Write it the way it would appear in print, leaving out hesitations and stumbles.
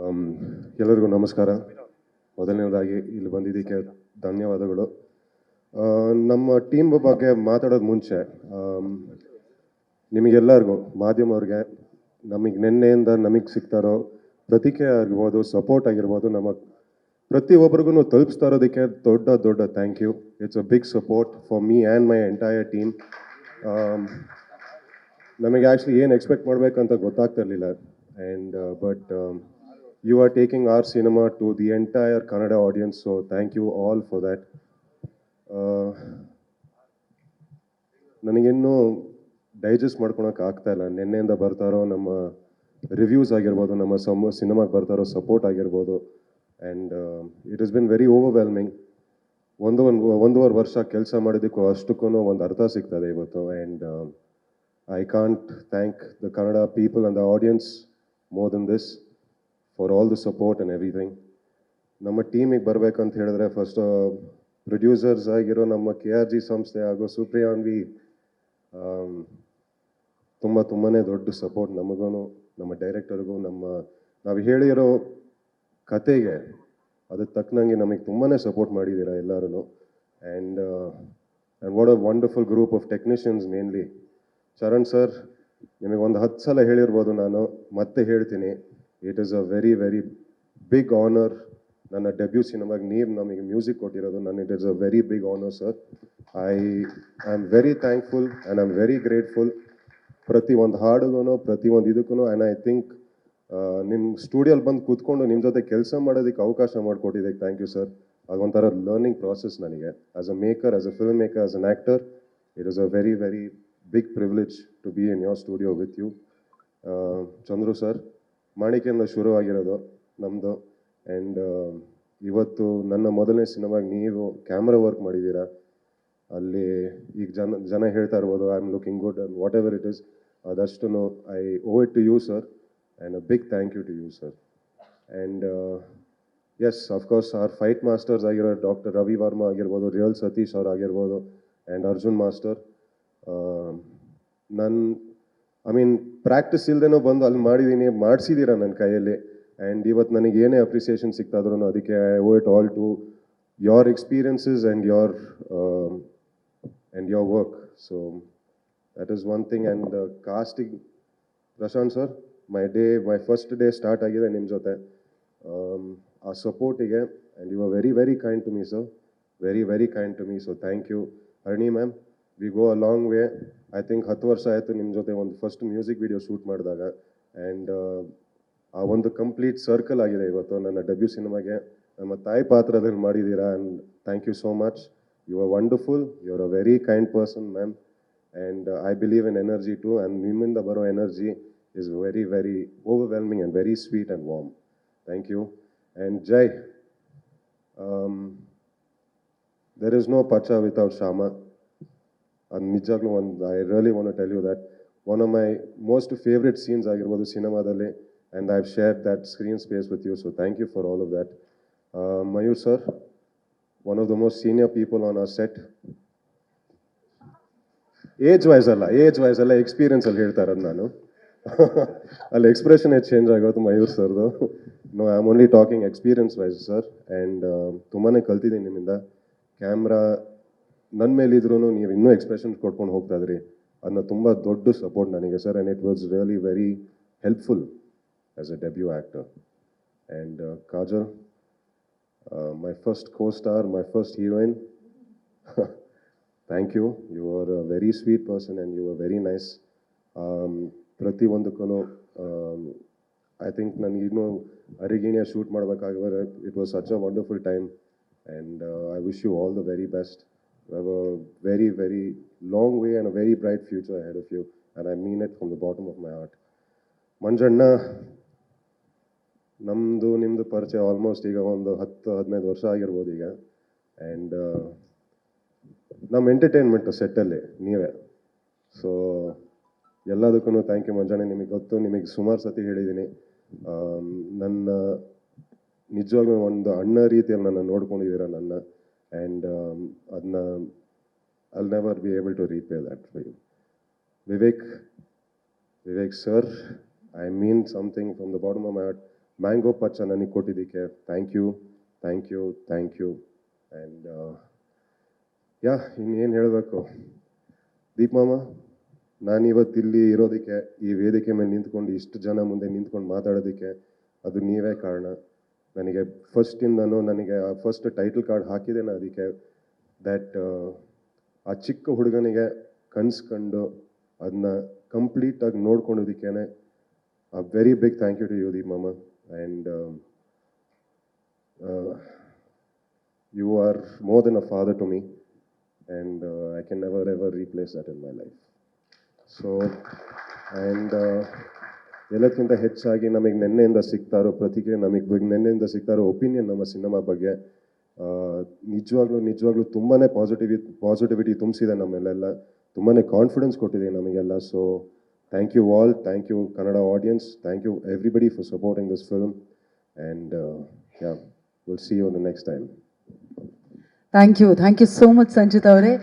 Am, ಎಲ್ಲರಿಗೂ ನಮಸ್ಕಾರ. ಮೊದಲನೇದಾಗಿ ಇಲ್ಲಿ ಬಂದಿದ್ದಕ್ಕೆ ಧನ್ಯವಾದಗಳು. ಆ, ನಮ್ಮ ಟೀಮ್ ಬಗ್ಗೆ ಮಾತಾಡೋದು ಮುಂಚೆ ನಿಮಗೆಲ್ಲರಿಗೂ ಮಾಧ್ಯಮವ್ರಿಗೆ ನಮಗೆ ನಿನ್ನೆಯಿಂದ ನಮಗೆ ಸಿಗ್ತಾರೋ ಪ್ರತಿಕ್ರಿಯೆ ಆಗಿರ್ಬೋದು, ಸಪೋರ್ಟ್ ಆಗಿರ್ಬೋದು, ನಮ್ಮ ಪ್ರತಿಯೊಬ್ಬರಿಗೂ ತಲುಪಿಸ್ತಾ ಇರೋದಕ್ಕೆ ದೊಡ್ಡ ದೊಡ್ಡ thank you. It's a big support for me and my entire team. ನಮಗೆ ಆ್ಯಕ್ಚುಲಿ ಏನು ಎಕ್ಸ್ಪೆಕ್ಟ್ ಮಾಡಬೇಕಂತ ಗೊತ್ತಾಗ್ತಿರ್ಲಿಲ್ಲ. And but you are taking our cinema to the entire Kannada audience, so thank you all for that. ನನಗಿನ್ನೂ digest ಮಾಡ್ಕೊಳಕ್ಕೆ ಆಗ್ತಾ ಇಲ್ಲ. ನಿನ್ನೆಯಿಂದ ಬರ್ತಾರೋ ನಮ್ಮ ರಿವ್ಯೂಸ್ ಆಗಿರ್ಬೋದು, ನಮ್ಮ ಸಿನಿಮಾಗೆ ಬರ್ತಾರೋ ಸಪೋರ್ಟ್ ಆಗಿರ್ಬೋದು. And it is been very overwhelming. ಒಂದೂವರೆ ವರ್ಷ ಕೆಲಸ ಮಾಡಿದ್ದಕ್ಕೂ ಅಷ್ಟಕ್ಕೂ ಒಂದು ಅರ್ಥ ಸಿಗ್ತದೆ ಇವತ್ತು. And I can't thank the Kannada people and the audience more than this for all the support and everything. ನಮ್ಮ ಟೀಮಿಗೆ ಬರಬೇಕಂತ ಹೇಳಿದ್ರೆ ಫಸ್ಟ್ ಪ್ರೊಡ್ಯೂಸರ್ಸ್ ಆಗಿರೋ ನಮ್ಮ KRG ಸಂಸ್ಥೆ ಹಾಗೂ ಸುಪ್ರಿಯಾನ್ವಿ ತುಂಬಾ ದೊಡ್ಡ ಸಪೋರ್ಟ್ ನಮಗೂ, ನಮ್ಮ ಡೈರೆಕ್ಟರ್ಗೂ, ನಾವು ಹೇಳಿರೋ ಕತೆಗೆ ಅದಕ್ಕೆ ತಕ್ಕನಂಗೆ ನಮಗೆ ತುಂಬಾ ಸಪೋರ್ಟ್ ಮಾಡಿದ್ದೀರಾ ಎಲ್ಲರೂ. And what a wonderful group of technicians. Mainly Charan sir, ನಿಮಗೆ ಒಂದು 10 ಸಲ ಹೇಳಿರ್ಬೋದು, ನಾನು ಮತ್ತೆ ಹೇಳ್ತೀನಿ. It is a very very big honour. ನನ್ನ ಡೆಬ್ಯೂ ಸಿನಿಮಾಗೆ ನೀವು ನಮಗೆ ಮ್ಯೂಸಿಕ್ ಕೊಟ್ಟಿರೋದು. It is a very big honour sir. I am very thankful and I am very grateful. ಪ್ರತಿ ಒಂದು ಹಾಡುಗೂ, ಪ್ರತಿ ಒಂದು ಇದಕ್ಕೂ. ಆ್ಯಂಡ್ ಐ ಥಿಂಕ್ ನಿಮ್ಮ ಸ್ಟುಡಿಯೋಲ್ಲಿ ಬಂದು ಕೂತ್ಕೊಂಡು ನಿಮ್ಮ ಜೊತೆ ಕೆಲಸ ಮಾಡೋದಕ್ಕೆ ಅವಕಾಶ ಮಾಡಿಕೊಟ್ಟಿದ್ದಕ್ಕೆ ಥ್ಯಾಂಕ್ ಯು ಸರ್. ಅದೊಂಥರ ಲರ್ನಿಂಗ್ ಪ್ರಾಸೆಸ್ ನನಗೆ as a maker, as a film maker, as an actor. It is a very very big privilege to be in your studio with you. Chandru sir, ಮಾಣಿಕೆಯಿಂದ ಶುರುವಾಗಿರೋದು ನಮ್ಮದು. ಆ್ಯಂಡ್ ಇವತ್ತು ನನ್ನ ಮೊದಲನೇ ಸಿನಿಮಾಗೆ ನೀವು ಕ್ಯಾಮ್ರಾ ವರ್ಕ್ ಮಾಡಿದ್ದೀರಾ. ಅಲ್ಲಿ ಈಗ ಜನ ಹೇಳ್ತಾ ಇರ್ಬೋದು I am looking good and whatever it is. ಅದಷ್ಟು I owe it to you sir. And a big thank you to you sir. And yes, of course our fight masters ಆಗಿರೋ doctor Ravi Varma ಆಗಿರ್ಬೋದು, real Satish ಅವ್ರು ಆಗಿರ್ಬೋದು, and Arjun master. I mean practice ಇಲ್ದೇನೋ ಬಂದು ಅಲ್ಲಿ ಮಾಡಿಸಿದ್ದೀರಾ ನನ್ನ ಕೈಯಲ್ಲಿ. ಆ್ಯಂಡ್ ಇವತ್ತು ನನಗೆ ಏನೇ ಅಪ್ರಿಸಿಯೇಷನ್ ಸಿಗ್ತಾದ್ರೂ ಅದಕ್ಕೆ I owe it all to your experiences and your work. So that is one thing. And casting, Prashanth sir, my first day start ಆಗಿದೆ ನಿಮ್ಮ ಜೊತೆ. ಆ ಸಪೋರ್ಟಿಗೆ, and you are very very kind to me sir, very very kind to me. So thank you. Harni ma'am, we go a long way. I think 10 ವರ್ಷ ಆಯಿತು ನಿಮ್ಮ ಜೊತೆ ಒಂದು ಫಸ್ಟ್ ಮ್ಯೂಸಿಕ್ ವಿಡಿಯೋ ಶೂಟ್ ಮಾಡಿದಾಗ. ಆ್ಯಂಡ್ ಆ ಒಂದು ಕಂಪ್ಲೀಟ್ ಸರ್ಕಲ್ ಆಗಿದೆ ಇವತ್ತು ನನ್ನ ಡೆಬ್ಯೂ ಸಿನಿಮಾಗೆ. ನಮ್ಮ ತಾಯಿ ಪಾತ್ರದಲ್ಲಿ ಮಾಡಿದ್ದೀರಾ. And thank you so much. You are wonderful. You are a very kind person ma'am. And I believe in energy too. And ನಿಮ್ಮಿಂದ ಬರೋ energy is very, very overwhelming and very sweet and warm. Thank you. And Jai, there is no Pacha without Shama. And nijaglu I really want to tell you that one of my most favorite scenes ಆಗಿರ್ಬೋದು ಸಿನಿಮಾದಲ್ಲಿ, and I've shared that screen space with you, so thank you for all of that. Mayur sir, one of the most senior people on our set. Age wise ಅಲ್ಲ experience ಅಲ್ಲಿ ಹೇಳ್ತಾ ಇರೋದು ನಾನು. ಅಲ್ಲಿ expression change ಆಗೋದು ಮಯೂರ್ ಸರ್ದು. No, I am only talking experience wise sir. And ತುಂಬಾ ಕಲ್ತಿದ್ದೀನಿ ನಿಮ್ಮಿಂದ. ಕ್ಯಾಮ್ರಾ ನನ್ನ ಮೇಲಿದ್ರೂ ನೀವು ಇನ್ನೂ ಎಕ್ಸ್ಪ್ರೆಷನ್ ಕೊಡ್ಕೊಂಡು ಹೋಗ್ತಾ ಇದ್ರಿ. ಅದನ್ನ ತುಂಬ ದೊಡ್ಡ ಸಪೋರ್ಟ್ ನನಗೆ sir. And it was really very helpful as a debut actor. And Kajal, my first co-star, my first heroine, thank you. You are a very sweet person and you are very nice. ಪ್ರತಿಯೊಂದಕ್ಕೂ I think ನನಗಿನ್ನೂ ಅರಿಗಿಣಿಯ shoot ಮಾಡಬೇಕಾಗಿರೋ it was such a wonderful time. And I wish you all the very best. You have a very very long way and a very bright future ahead of you, and I mean it from the bottom of my heart. Manjanna, ನಿಮ್ಮದು ಪರಿಚಯ almost ಈಗ ಒಂದು 10-15 ವರ್ಷ ಆಗಿರ್ಬೋದು ಈಗ. And ನಮ್ಮ entertainment ಸೆಟ್ಟಲ್ಲಿ ನೀವೇ. So ಎಲ್ಲದಕ್ಕೂ ಥ್ಯಾಂಕ್ ಯು ಮಂಜಣ್ಣ. ನಿಮಗೆ ಗೊತ್ತು, ನಿಮಗೆ ಸುಮಾರು ಸತಿ ಹೇಳಿದ್ದೀನಿ. ನನ್ನ ನಿಜವಾಗ್ಲೂ ಒಂದು ಅಣ್ಣ ರೀತಿಯಲ್ಲಿ ನನ್ನ ನೋಡ್ಕೊಂಡಿದ್ದೀರ ನನ್ನ. ಆ್ಯಂಡ್ ಅದನ್ನ I'll never be able to repay that for you. Vivek sir, I mean something from the bottom of my heart. Mango ಪಚ್ಚ ನನಗೆ ಕೊಟ್ಟಿದ್ದಕ್ಕೆ thank you thank you thank you. And ಇನ್ನೇನು ಹೇಳಬೇಕು, ದೀಪ್ ಮಾಮ, ನಾನಿವತ್ತು ಇಲ್ಲಿ ಇರೋದಕ್ಕೆ, ಈ ವೇದಿಕೆ ಮೇಲೆ ನಿಂತ್ಕೊಂಡು ಇಷ್ಟು ಜನ ಮುಂದೆ ನಿಂತ್ಕೊಂಡು ಮಾತಾಡೋದಕ್ಕೆ ಅದು ನೀವೇ ಕಾರಣ. ನನಗೆ ಫಸ್ಟಿಂದನೂ ನನಗೆ ಆ ಫಸ್ಟ್ ಟೈಟಲ್ ಕಾರ್ಡ್ ಹಾಕಿದ್ದೇನೆ ಅದಕ್ಕೆ, ದ್ಯಾಟ್ ಆ ಚಿಕ್ಕ ಹುಡುಗನಿಗೆ ಕನ್ಸ್ಕೊಂಡು ಅದನ್ನ ಕಂಪ್ಲೀಟಾಗಿ ನೋಡ್ಕೊಂಡಿದ್ದಕ್ಕೇನೆ a very big thank you to you, Deep Mama. And you are more than a father to me. And I can never ever replace that in my life. So, and ಎಲ್ಲಕ್ಕಿಂತ ಹೆಚ್ಚಾಗಿ ನಮಗೆ ನೆನ್ನೆಯಿಂದ ಸಿಗ್ತಾ ಇರೋ ಪ್ರತಿಕ್ರಿಯೆ, ನಮಗೆ ನೆನ್ನೆಯಿಂದ ಸಿಗ್ತಾ ಇರೋ ಒಪಿನಿಯನ್ ನಮ್ಮ ಸಿನಿಮಾ ಬಗ್ಗೆ ನಿಜವಾಗ್ಲೂ ತುಂಬಾ ಪಾಸಿಟಿವಿಟಿ ತುಂಬಿಸಿದೆ ನಮ್ಮೆಲ್ಲ, ತುಂಬಾ ಕಾನ್ಫಿಡೆನ್ಸ್ ಕೊಟ್ಟಿದೆ ನಮಗೆಲ್ಲ. So thank you all, thank you Kannada audience, thank you everybody for supporting this film, and we'll see you on the next time. Thank you so much Sanjit avare.